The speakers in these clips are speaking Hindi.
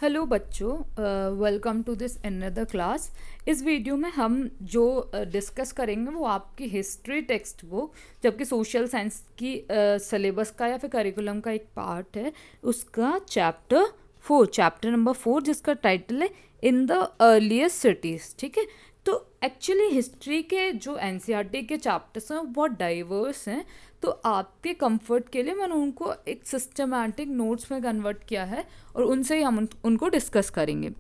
हेलो बच्चों, welcome to this another class. इस वीडियो में हम जो डिस्कस करेंगे वो आपकी हिस्ट्री टेक्स्ट बुक, जबकि सोशल साइंस की सिलेबस का या फिर करिकुलम का एक पार्ट है, उसका चैप्टर नंबर 4, जिसका टाइटल है इन द अर्लीस्ट सिटीज़। ठीक है, तो एक्चुअली हिस्ट्री के जो एनसीईआरटी के चैप्टर्स हैं वो बहुत डाइवर्स हैं। तो आपके कंफर्ट के लिए मैंने उनको एक सिस्टमैटिक नोट्स में कन्वर्ट किया है और उनसे ही हम उनको डिस्कस करेंगे।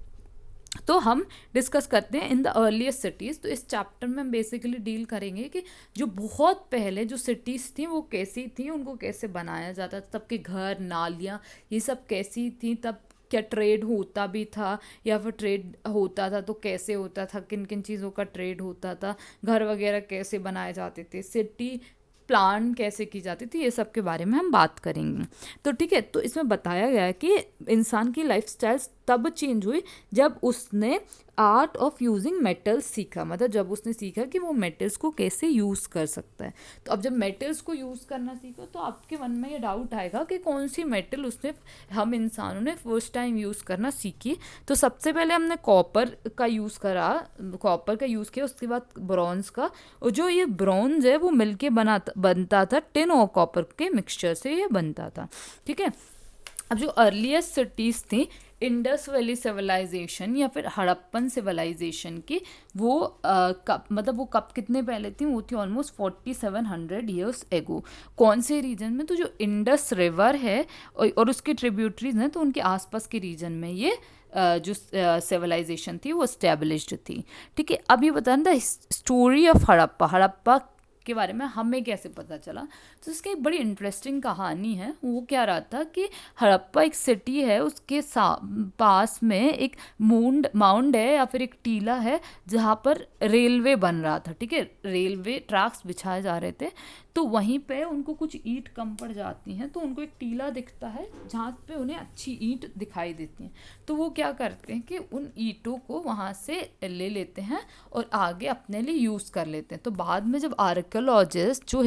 तो हम डिस्कस करते हैं इन द अर्लीस्ट सिटीज़। तो इस चैप्टर में हम बेसिकली डील करेंगे कि जो बहुत पहले जो सिटीज़ थी वो कैसी थी, उनको कैसे बनाया जाता था, तब के घर, नालियाँ, ये सब कैसी थी, तब क्या ट्रेड होता भी था, या फिर ट्रेड होता था तो कैसे होता था, किन किन चीज़ों का ट्रेड होता था, घर वगैरह कैसे बनाए जाते थे, सिटी प्लान कैसे की जाती थी, ये सब के बारे में हम बात करेंगे। तो ठीक है, तो इसमें बताया गया है कि इंसान की लाइफस्टाइल तब चेंज हुई जब उसने आर्ट ऑफ यूजिंग मेटल्स सीखा। मतलब जब उसने सीखा कि वो मेटल्स को कैसे यूज़ कर सकता है। तो अब जब मेटल्स को यूज़ करना सीखा तो आपके मन में ये डाउट आएगा कि कौन सी मेटल हम इंसानों ने फर्स्ट टाइम यूज़ करना सीखी। तो सबसे पहले हमने कॉपर का यूज़ किया, उसके बाद ब्रॉन्ज का। और जो ये ब्रॉन्ज है वो मिलके बनता था, टिन और कॉपर के मिक्सचर से ये बनता था। ठीक है, अब जो अर्लीस्ट सिटीज़ थी इंडस वैली सिविलाइजेशन या फिर हड़प्पन सिविलाइजेशन की, वो कब कितने पहले थी, वो थी ऑलमोस्ट 4700 ईयर्स एगो। कौन से रीजन में? तो जो इंडस रिवर है और उसके ट्रिब्यूटरीज हैं, तो उनके आसपास के रीजन में ये जो सिविलाइजेशन थी वो स्टैब्लिश्ड थी। ठीक है, अब ये बताना था स्टोरी ऑफ हड़प्पा के बारे में हमें कैसे पता चला। तो इसकी एक बड़ी इंटरेस्टिंग कहानी है। वो क्या रहा था कि हड़प्पा एक सिटी है, उसके पास में एक माउंड है या फिर एक टीला है जहाँ पर रेलवे बन रहा था। ठीक है, रेलवे ट्रैक्स बिछाए जा रहे थे। तो वहीं पे उनको कुछ ईंट कम पड़ जाती हैं, तो उनको एक टीला दिखता है जहाँ पे उन्हें अच्छी ईंट दिखाई देती हैं। तो वो क्या करते हैं कि उन ईंटों को वहाँ से ले लेते हैं और आगे अपने लिए यूज़ कर लेते हैं। तो बाद में जब आर्कियोलॉजिस्ट जो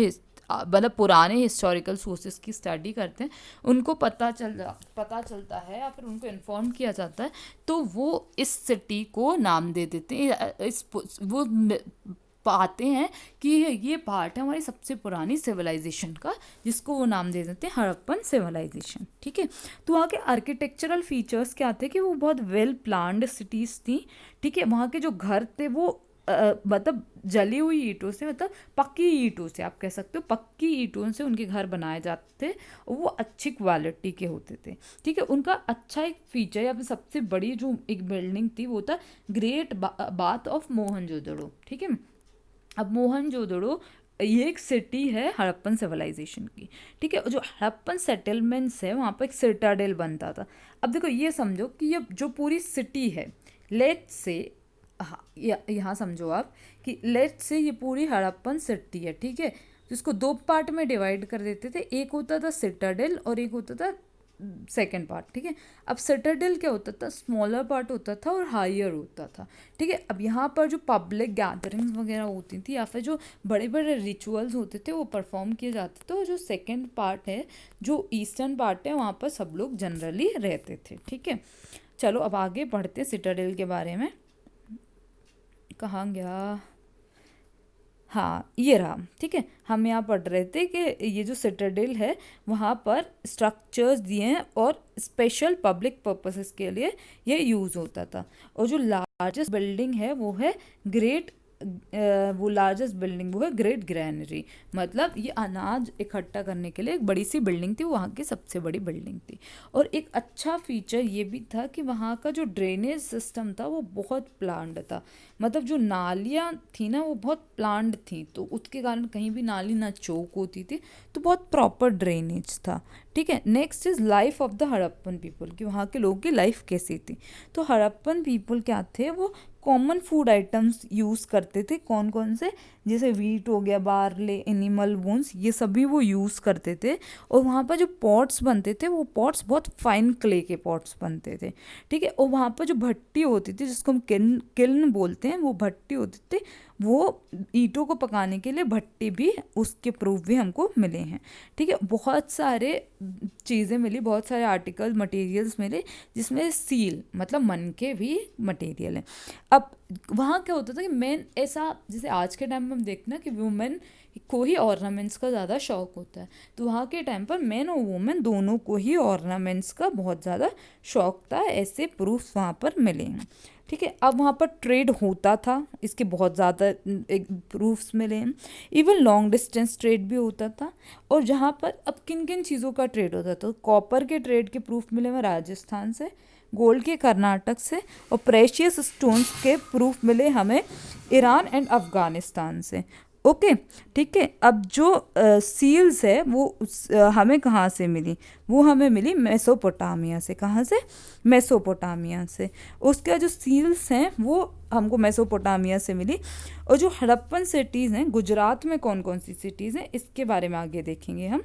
मतलब पुराने हिस्टोरिकल सोर्सेज की स्टडी करते हैं, उनको पता चलता है या फिर उनको इन्फॉर्म किया जाता है, तो वो इस सिटी को नाम दे देते हैं। वो पाते हैं कि ये पार्ट है हमारी सबसे पुरानी सिविलाइजेशन का, जिसको वो नाम दे देते हैं हड़प्पन सिविलाइजेशन। ठीक है, तो वहाँ के आर्किटेक्चरल फीचर्स क्या थे कि वो बहुत वेल प्लान्ड सिटीज़ थी। ठीक है, वहाँ के जो घर थे वो मतलब जली हुई ईंटों से, मतलब पक्की ईंटों से आप कह सकते हो, पक्की ईंटों से उनके घर बनाए जाते थे और वो अच्छी क्वालिटी के होते थे। ठीक है, उनका अच्छा एक फीचर या फिर सबसे बड़ी जो एक बिल्डिंग थी वो था ग्रेट बाथ ऑफ मोहनजोदड़ो। ठीक है, अब मोहनजोदड़ो ये एक सिटी है हड़प्पन सिविलाइजेशन की। ठीक है, जो हड़प्पन सेटलमेंट्स है वहाँ पर एक सिटाडेल बनता था। अब देखो ये समझो कि ये जो पूरी सिटी है, लेट से, हाँ यहाँ समझो आप कि लेट से ये पूरी हड़प्पन सिटी है। ठीक है, जिसको दो पार्ट में डिवाइड कर देते थे, एक होता था सिटाडेल और एक होता था सेकेंड पार्ट। ठीक है, अब सिटाडेल क्या होता था, स्मॉलर पार्ट होता था और हायर होता था। ठीक है, अब यहाँ पर जो पब्लिक गैदरिंग्स वगैरह होती थी या फिर जो बड़े बड़े रिचुअल्स होते थे वो परफॉर्म किए जाते थे। और जो सेकेंड पार्ट है, जो ईस्टर्न पार्ट है, वहाँ पर सब लोग जनरली रहते थे। ठीक है, चलो अब आगे बढ़ते सिटाडेल के बारे में। कहाँ गया? हाँ ये रहा। ठीक है, हम यहाँ पढ़ रहे थे कि ये जो सिटाडेल है वहाँ पर स्ट्रक्चर्स दिए हैं और स्पेशल पब्लिक पर्पसेस के लिए ये यूज़ होता था। और जो लार्जेस्ट बिल्डिंग है वो है ग्रेट ग्रैनरी। मतलब ये अनाज इकट्ठा करने के लिए एक बड़ी सी बिल्डिंग थी, वहाँ की सबसे बड़ी बिल्डिंग थी। और एक अच्छा फीचर ये भी था कि वहाँ का जो ड्रेनेज सिस्टम था वो बहुत प्लान्ड था। मतलब जो नालियाँ थी ना वो बहुत प्लान्ड थी, तो उसके कारण कहीं भी नाली ना चौक होती थी, तो बहुत प्रॉपर ड्रेनेज था। ठीक है, next is life of the Harappan people, कि वहाँ के लोगों की लाइफ कैसी थी। तो हड़प्पन पीपल क्या थे, वो कॉमन फूड आइटम्स यूज़ करते थे। कौन कौन से? जैसे वीट हो गया, बार्ले, एनिमल बोन्स, ये सभी वो यूज़ करते थे। और वहाँ पर जो पॉट्स बनते थे वो पॉट्स बहुत फाइन क्ले के पॉट्स बनते थे, ठीक है। और वहाँ पर जो भट्टी होती थी जिसको हम किल्न बोलते हैं, वो भट्टी होती थी, वो ईंटों को पकाने के लिए भट्टी भी, उसके प्रूफ भी हमको मिले हैं, ठीक है। बहुत सारे चीज़ें मिली, बहुत सारे आर्टिकल मटेरियल्स मिले जिसमें सील मतलब मन के भी मटेरियल हैं। अब वहाँ क्या होता था कि मेन ऐसा, जैसे आज के टाइम में हम देखते ना कि वुमेन को ही ऑर्नामेंट्स का ज़्यादा शौक होता है, तो वहाँ के टाइम पर मेन और वुमेन दोनों को ही ऑर्नामेंट्स का बहुत ज़्यादा शौक था, ऐसे प्रूफ्स वहाँ पर मिले हैं, ठीक है। अब वहाँ पर ट्रेड होता था, इसके बहुत ज़्यादा प्रूफ्स मिले हैं। इवन लॉन्ग डिस्टेंस ट्रेड भी होता था। और जहाँ पर अब किन किन चीज़ों का ट्रेड होता था, कॉपर के ट्रेड के प्रूफ मिले हमें राजस्थान से, गोल्ड के कर्नाटक से, और प्रेशियस स्टोन्स के प्रूफ मिले हमें ईरान एंड अफ़गानिस्तान से। ओके, ठीक है। अब जो सील्स है वो हमें कहाँ से मिली, वो हमें मिली मेसोपोटामिया से। कहाँ से? मेसोपोटामिया से। उसके जो सील्स हैं वो हमको मेसोपोटामिया से मिली। और जो हड़प्पन सिटीज़ हैं, गुजरात में कौन कौन सी सिटीज़ हैं इसके बारे में आगे देखेंगे हम।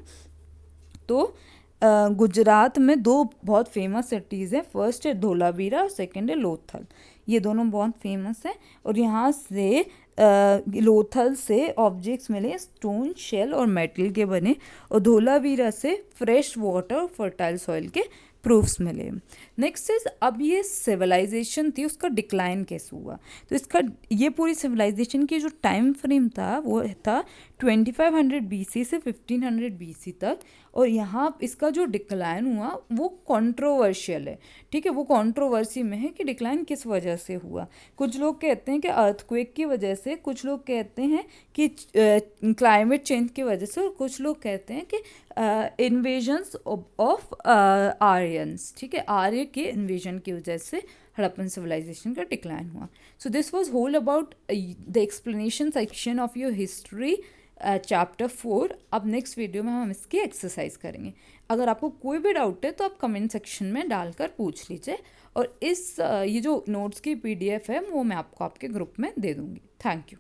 तो गुजरात में दो बहुत फेमस सिटीज़ हैं, फर्स्ट है धोलावीरा और सेकंड है लोथल। ये दोनों बहुत फेमस है। और यहाँ से लोथल से ऑब्जेक्ट्स मिले स्टोन, शेल और मेटल के बने, और धोलावीरा से फ्रेश वाटर, फर्टाइल सॉइल के प्रूफ्स मिले। नेक्स्ट इज, अब ये सिविलाइजेशन थी उसका डिक्लाइन कैसे हुआ, तो इसका ये पूरी सिविलाइजेशन की जो टाइम फ्रेम था वो था 2500 BC से 1500 BC तक। और यहाँ इसका जो डिक्लाइन हुआ वो कंट्रोवर्शियल है, ठीक है। वो कंट्रोवर्सी में है कि डिक्लाइन किस वजह से हुआ। कुछ लोग कहते हैं कि अर्थक्वेक की वजह से, कुछ लोग कहते हैं कि क्लाइमेट चेंज की वजह से, और कुछ लोग कहते हैं कि इन्वेजन्स ऑफ आर्यंस, ठीक है, आर्य के इन्वेजन की वजह से हड़प्पन सिविलाइजेशन का डिक्लाइन हुआ। So this was whole about the explanation section of your history chapter 4। अब नेक्स्ट वीडियो में हम इसकी एक्सरसाइज करेंगे। अगर आपको कोई भी डाउट है तो आप कमेंट सेक्शन में डालकर पूछ लीजिए, और इस ये जो नोट्स की PDF है वो मैं आपको आपके ग्रुप में दे दूँगी। Thank you.